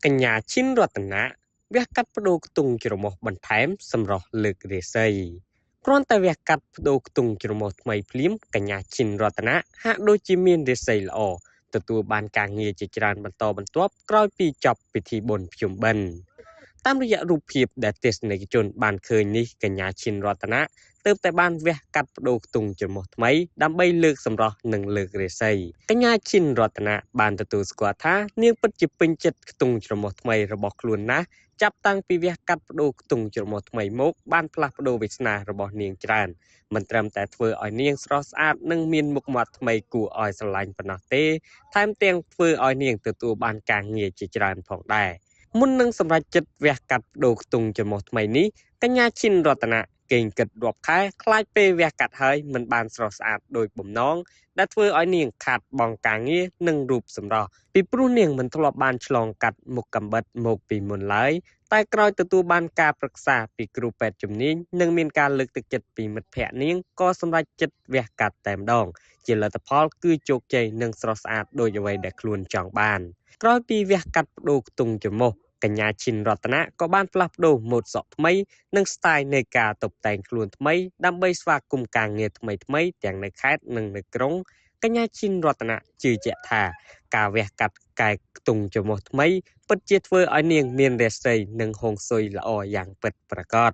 កញ្ញាឈិនរតនាវះកាត់បដូរខ្ទង់ច្រមុះបន្ថែមសម្រស់លើករាសីគ្រាន់តែវះកាត់បដូរខ្ទង់ច្រមុះថ្មីភ្លាមកញ្ញាឈិនរតនាហាក់ដូចជាមានរាសីល្អទទួលបានការងារជាច្រើនបន្តបន្ទាប់ក្រោយពីចប់ពិធីបុណ្យភ្ជុំបិណ្ឌតាមរយៈរូបភាពដែលទស្សនិកជនបានឃើញនេះកញ្ញាឈិនរតនាទើបតែបានវះកាត់បដូរខ្ទង់ច្រមុះថ្មីដើម្បីលើកសម្រស់និងលើករាសីកញ្ញាឈិនរតនាបានទទួលស្គាល់ថានាងពិតជាពេញចិត្តខ្ទង់ច្រមុះថ្មីរបស់ខ្លួនណាស់ចាប់តាំងពីវះកាត់បដូរខ្ទង់ច្រមុះថ្មីមកបានផ្លាស់ប្ដូរវាសនារបស់នាងច្រើនមិនត្រឹមតែធ្វើឲ្យនាងស្រស់ស្អាតនិងមានមុខមាត់ថ្មីគួរឲ្យស្រឡាញ់ប៉ុណ្ណោះទេថែមទាំងធ្វើឲ្យនាងទទួលបានការងារជាច្រើនផងដែរមុននឹងសម្រេចចិត្តវះកាត់បដូរខ្ទង់ច្រមុះថ្មីនេះកញ្ញាឈិនរតនាគេងគិតរាប់ខែខ្លាចពេលវះកាត់ហើយមិនបានស្រស់ស្អាតដោយបំណងដែលធ្វើឲ្យនាងខាត់បងការងារនិងរូបសម្រស់ពីព្រោះនាងមិនធ្លាប់បានឆ្លងកាត់មុខកំបិតមកពីមុនឡើយតែក្រោយទទួលបានការប្រឹក្សាពីគ្រូពេទ្យជំនាញនិងមានការលើកទឹកចិត្តពីមិត្តភ័ក្តិនាងក៏សម្រេចចិត្តវះកាត់តែម្ដងជាលទ្ធផលគឺជោគជ័យនិងស្រស់ស្អាតដោយអ្វីដែលខ្លួនចង់បានក្រោយពីវះកាត់បដូរខ្ទង់ច្រមុះកញ្ញាឈិនរតនាក៏បានផ្លាស់ប្ដូរម៉ូដសក់ថ្មីនិងស្ទាយនៃការតុបតែងខ្លួនថ្មីដើម្បីស្វាគមន៍ការងារថ្មីៗទាំងនៅខេត្តនិងនៅក្រុងកញ្ញាឈិនរតនាជឿជាក់ថាការវះកាត់កែខ្ទង់ច្រមុះថ្មីពិតជាធ្វើឲ្យនាងមានរាសីនិងហុងស៊ុយល្អយ៉ាងពិតប្រាកដ